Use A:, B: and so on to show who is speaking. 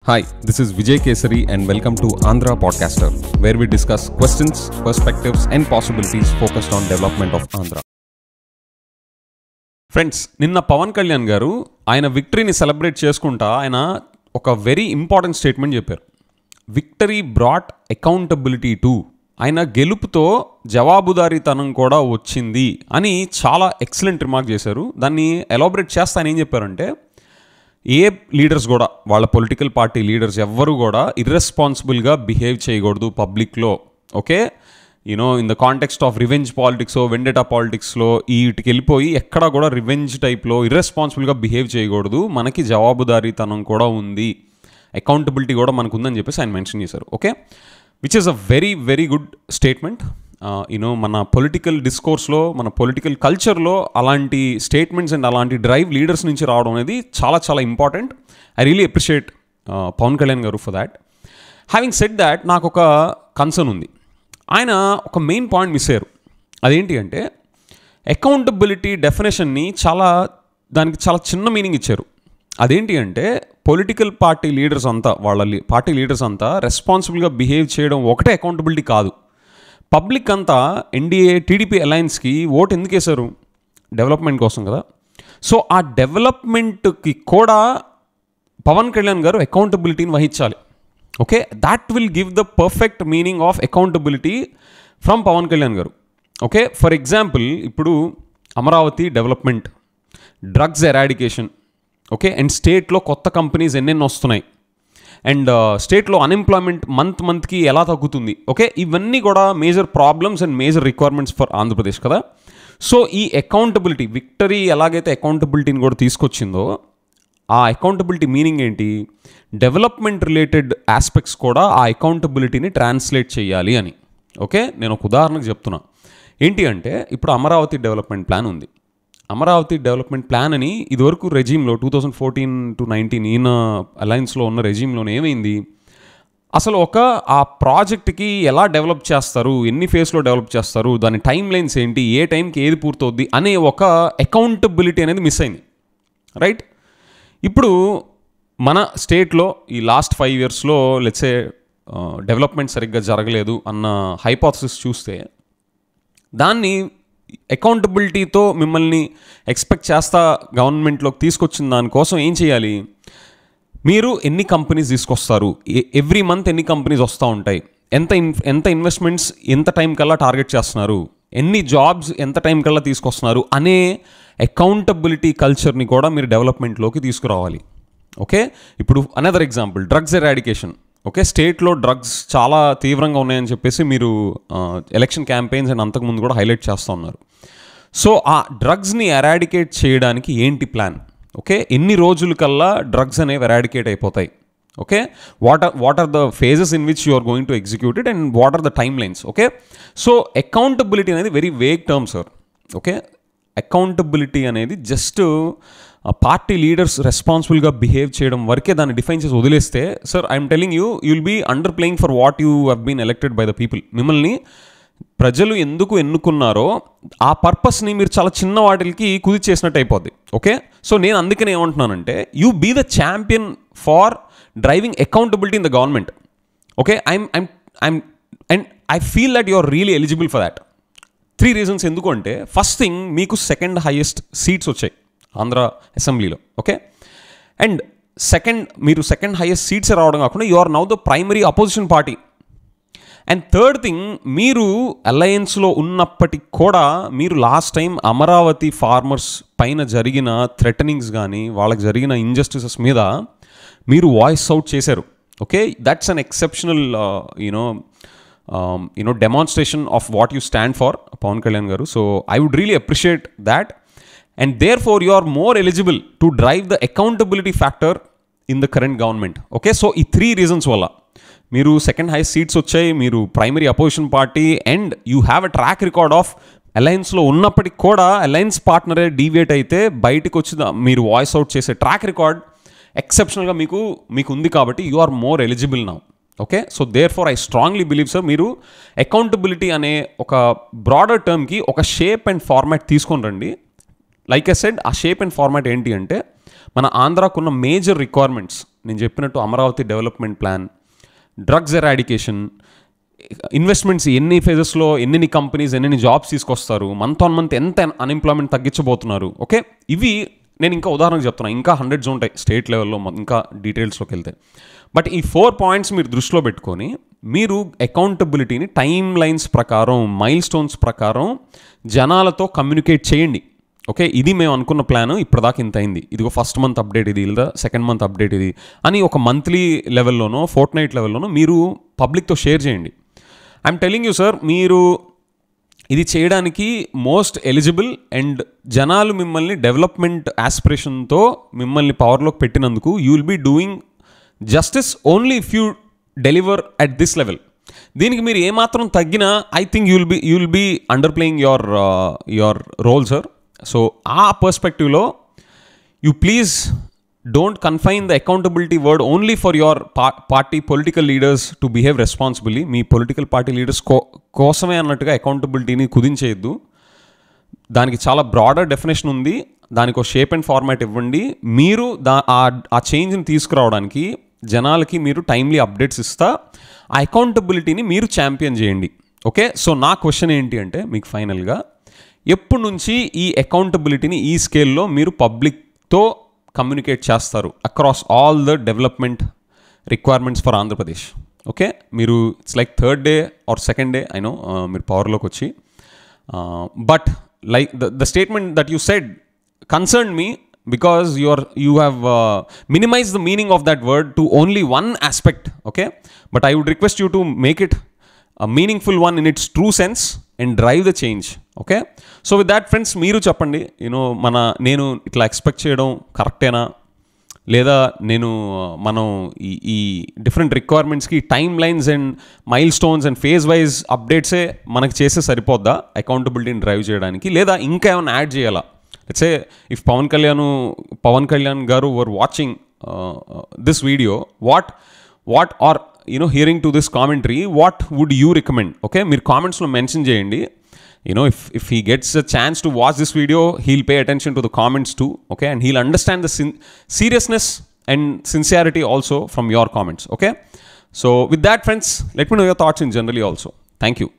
A: Hi, this is Vijay Kesari and welcome to Andhra Podcaster, where we discuss questions, perspectives and possibilities focused on development of Andhra. Friends, నిన్న పవన్ కళ్యాణ్ గారు ఆయన విక్టరీని celebrate చేసుకుంటా ఆయన ఒక very important statement చెప్పారు. Victory brought accountability to, ఆయన గెలుపుతో జవాబుదారీతనం కూడా వచ్చింది అని చాలా ఎక్సలెంట్ రిమార్క్ చేశారు. దాన్ని ఎలాబరేట్ చేస్తా ఆయన ఏం చెప్పారంటే, ఏ లీడర్స్ కూడా, వాళ్ళ పొలిటికల్ పార్టీ లీడర్స్ ఎవ్వరు కూడా ఇర్రెస్పాన్సిబుల్గా బిహేవ్ చేయకూడదు పబ్లిక్లో. Okay, you know in the context of revenge politics, vendetta పాలిటిక్స్లో వీటికి వెళ్ళిపోయి ఎక్కడా కూడా రివెంజ్ టైప్లో ఇర్రెస్పాన్సిబుల్గా బిహేవ్ చేయకూడదు. మనకి జవాబుదారీతనం కూడా ఉంది, అకౌంటబిలిటీ కూడా మనకు ఉందని చెప్పేసి ఆయన మెన్షన్ చేశారు. Okay, which is a very very good statement. You know మన పొలిటికల్ డిస్కోర్స్లో, మన పొలిటికల్ కల్చర్లో అలాంటి స్టేట్మెంట్స్ అండ్ అలాంటి డ్రైవ్ లీడర్స్ నుంచి రావడం అనేది చాలా చాలా important. I really appreciate Pavan Kalyan garu for that. Having said that, నాకు ఒక కన్సర్న్ ఉంది. ఆయన ఒక మెయిన్ పాయింట్ మిస్ అయ్యారు. అదేంటి అంటే, అకౌంటబిలిటీ డెఫినేషన్ని దానికి చాలా చిన్న మీనింగ్ ఇచ్చారు. అదేంటి అంటే, పొలిటికల్ పార్టీ లీడర్స్ అంతా, పార్టీ లీడర్స్ అంతా రెస్పాన్సిబుల్గా బిహేవ్ చేయడం ఒకటే అకౌంటబిలిటీ కాదు. పబ్లిక్ అంతా ఎన్డీఏ టీడీపీ అలయన్స్కి ఓటు ఎందుకు వేశారు? డెవలప్మెంట్ కోసం కదా. సో ఆ డెవలప్మెంట్కి కూడా పవన్ కళ్యాణ్ గారు అకౌంటబిలిటీని వహించాలి. Okay, that will give the perfect meaning of accountability from Pawan Kalyan garu. Okay, for example, ఇప్పుడు Amaravati development, drugs eradication, okay, and స్టేట్లో కొత్త కంపెనీస్ ఎన్నెన్ని వస్తున్నాయి, అండ్ స్టేట్లో అన్ఎంప్లాయ్మెంట్ మంత్కి ఎలా తగ్గుతుంది. ఓకే, ఇవన్నీ కూడా major problems and major requirements for Andhra Pradesh కదా. సో ఈ అకౌంటబిలిటీ, విక్టరీ ఎలాగైతే అకౌంటబిలిటీని కూడా తీసుకొచ్చిందో, ఆ అకౌంటబిలిటీ మీనింగ్ ఏంటి? డెవలప్మెంట్ రిలేటెడ్ ఆస్పెక్ట్స్ కూడా ఆ అకౌంటబిలిటీని ట్రాన్స్లేట్ చేయాలి అని. ఓకే, నేను ఒక ఉదాహరణకు చెప్తున్నా. ఏంటి అంటే, ఇప్పుడు అమరావతి డెవలప్మెంట్ ప్లాన్ ఉంది. అమరావతి డెవలప్మెంట్ ప్లాన్ అని ఇదివరకు రెజీమ్లో 2014 to 19 ఈయన అలయన్స్లో ఉన్న రెజీమ్లోనే ఏమైంది, అసలు ఆ ప్రాజెక్ట్కి ఎలా డెవలప్ చేస్తారు, ఎన్ని ఫేజ్లో డెవలప్ చేస్తారు, దాని టైం లైన్స్ ఏంటి, ఏ టైంకి ఏది పూర్తవుద్ది అనే ఒక అకౌంటబిలిటీ అనేది మిస్ అయింది. రైట్, ఇప్పుడు మన స్టేట్లో ఈ లాస్ట్ 5 yearsలో లెట్సే డెవలప్మెంట్ సరిగ్గా జరగలేదు అన్న హైపోథసిస్ చూస్తే, దాన్ని అకౌంటబిలిటీతో మిమ్మల్ని ఎక్స్పెక్ట్ చేస్తా గవర్నమెంట్లోకి తీసుకొచ్చిన దానికోసం ఏం చేయాలి? మీరు ఎన్ని కంపెనీస్ తీసుకొస్తారు, ఎవ్రీ మంత్ ఎన్ని కంపెనీస్ వస్తూ ఉంటాయి, ఎంత ఇన్వెస్ట్మెంట్స్ ఎంత టైం కల్లా టార్గెట్ చేస్తున్నారు, ఎన్ని జాబ్స్ ఎంత టైం కల్లా తీసుకొస్తున్నారు అనే అకౌంటబిలిటీ కల్చర్ని కూడా మీరు డెవలప్మెంట్లోకి తీసుకురావాలి. ఓకే, ఇప్పుడు another example, drugs eradication. Okay, స్టేట్లో డ్రగ్స్ చాలా తీవ్రంగా ఉన్నాయని చెప్పేసి మీరు ఎలక్షన్ క్యాంపెయిన్స్ అండ్ అంతకుముందు కూడా హైలైట్ చేస్తూ ఉన్నారు. సో ఆ డ్రగ్స్ని ఎరాడికేట్ చేయడానికి ఏంటి ప్లాన్? ఓకే, ఎన్ని రోజుల కల్లా డ్రగ్స్ అనేవి ఎరాడికేట్ అయిపోతాయి? Okay, what are the phases in which you are going to execute it and what are the time lines? Okay, so accountability అనేది very vague term sir. Okay, accountability అనేది just party leaders రెస్పాన్సిబుల్గా behave చేయడం వరకే దాన్ని define చేసి వదిలేస్తే, sir I'm telling you, will be under playing for what you have been elected by the people. మిమ్మల్ని ప్రజలు ఎందుకు ఎన్నుకున్నారో ఆ పర్పస్ని మీరు చాలా చిన్న వాటికి కుది చేసినట్టు అయిపోద్ది. ఓకే, సో నేను అందుకనే ఏమంటున్నానంటే, you be the champion for driving accountability in the government. Okay, and I feel that you are really eligible for that. 3 reasons. ఎందుకు అంటే, ఫస్ట్ థింగ్, మీకు సెకండ్ హైయెస్ట్ సీట్స్ వచ్చాయి ఆంధ్ర అసెంబ్లీలో. ఓకే, అండ్ మీరు second highest seats రావడం కాకుండా you are now the primary opposition party. And third thing, మీరు అలయన్స్లో ఉన్నప్పటికి కూడా మీరు లాస్ట్ టైం అమరావతి ఫార్మర్స్ పైన జరిగిన థ్రెటనింగ్స్ కానీ, వాళ్ళకి జరిగిన ఇంజస్టిసెస్ మీద మీరు వాయిస్ అవుట్ చేశారు. Okay, that's an exceptional demonstration of what you stand for, Pawan Kalyan garu. So I would really appreciate that, and therefore you are more eligible to drive the accountability factor in the current government. Okay, so ఈ 3 reasons వల్ల మీరు second highest seats వచ్చాయి, మీరు primary opposition party, and you have a track record of అలయన్స్లో ఉన్నప్పటికి కూడా alliance పార్ట్నరే deviate అయితే బయటకు వచ్చి మీరు వాయిస్ అవుట్ చేసే ట్రాక్ రికార్డ్ ఎక్సెప్షనల్గా మీకు ఉంది కాబట్టి you are more eligible now. Okay, so therefore I strongly believe sir, మీరు అకౌంటబిలిటీ అనే ఒక బ్రాడర్ టర్మ్కి ఒక షేప్ అండ్ ఫార్మాట్ తీసుకొని రండి. లైక్ ఐ సెడ్, ఆ షేప్ అండ్ ఫార్మాట్ ఏంటి అంటే, మన ఆంధ్రాకున్న మేజర్ రిక్వైర్మెంట్స్ నేను చెప్పినట్టు Amaravati development plan, drugs eradication, investments ఎన్ని ఫేజెస్లో ఎన్ని కంపెనీస్ ఎన్ని జాబ్స్ తీసుకొస్తారు, మంత్ ఆన్ మంత్ ఎంత అన్ఎంప్లాయ్మెంట్ తగ్గించబోతున్నారు. ఓకే, ఇవి నేను ఇంకా ఉదాహరణకు చెప్తున్నాను, ఇంకా హండ్రెడ్స్ ఉంటాయి స్టేట్ లెవెల్లో ఇంకా డీటెయిల్స్లోకి వెళ్తే. బట్ ఈ 4 పాయింట్స్ మీరు దృష్టిలో పెట్టుకొని మీరు అకౌంటబిలిటీని టైం లైన్స్ ప్రకారం, మైల్ స్టోన్స్ ప్రకారం జనాలతో కమ్యూనికేట్ చేయండి. ఓకే, ఇది మేము అనుకున్న ప్లాన్, ఇప్పటిదాకా ఇంత అయింది, ఇదిగో ఫస్ట్ మంత్ అప్డేట్ ఇది, లేదా సెకండ్ మంత్ అప్డేట్ ఇది అని ఒక మంత్లీ లెవెల్లోనో ఫోర్ట్నైట్ లెవెల్లోనో మీరు పబ్లిక్తో షేర్ చేయండి. ఐఎమ్ టెలింగ్ యూ సార్, మీరు ఇది చేయడానికి మోస్ట్ ఎలిజిబుల్ అండ్ జనాలు మిమ్మల్ని డెవలప్మెంట్ ఆస్పిరేషన్తో మిమ్మల్ని పవర్లోకి పెట్టినందుకు you will be doing justice only if you deliver at this level. దీనికి మీరు ఏమాత్రం తగ్గినా I think you will be under playing your role sir. So ఆ పర్స్పెక్టివ్లో you please don't confine the accountability word only for your party political leaders to behave responsibly. Me political party leaders కోసమే అన్నట్టుగా అకౌంటబిలిటీని కుదించేయద్దు. దానికి చాలా broader definition ఉంది, దానికి ఒక shape and format ఇవ్వండి. మీరు ఆ చేంజ్ని తీసుకురావడానికి జనాలకి మీరు టైమ్లీ అప్డేట్స్ ఇస్తా ఆ అకౌంటబిలిటీని మీరు ఛాంపియన్ చేయండి. ఓకే, సో నా క్వశ్చన్ ఏంటి అంటే మీకు ఫైనల్గా, ఎప్పటి నుంచి ఈ అకౌంటబిలిటీని ఈ స్కేల్లో మీరు పబ్లిక్తో కమ్యూనికేట్ చేస్తారు across all the development requirements for Andhra Pradesh? Okay, మీరు it's like 3rd day or 2nd day I know మీరు పవర్లోకి వచ్చి, but like the statement that you said concern me because you have minimized the meaning of that word to only one aspect. Okay, but I would request you to make it a meaningful one in its true sense and drive the change. Okay, so with that friends, మీరు చెప్పండి, నేను ఇట్లా expect చేయడం కరెక్టేనా, లేదా మనం ఈ different రిక్వైర్మెంట్స్కి time lines and milestones and phase wise అప్డేట్సే మనకి చేస్తే సరిపోద్దా అకౌంటబిలిటీని డ్రైవ్ చేయడానికి, లేదా ఇంకా ఏమైనా యాడ్ చేయాలా? Let's say if Pavan Kalyan garu were watching this video, what are hearing to this commentary, what would you recommend? Okay, మీరు కామెంట్స్లో మెన్షన్ చేయండి. If he gets a chance to watch this video, he'll pay attention to the comments too. Okay, and he'll understand the seriousness and sincerity also from your comments. Okay, so with that friends, let me know your thoughts in generally also. Thank you.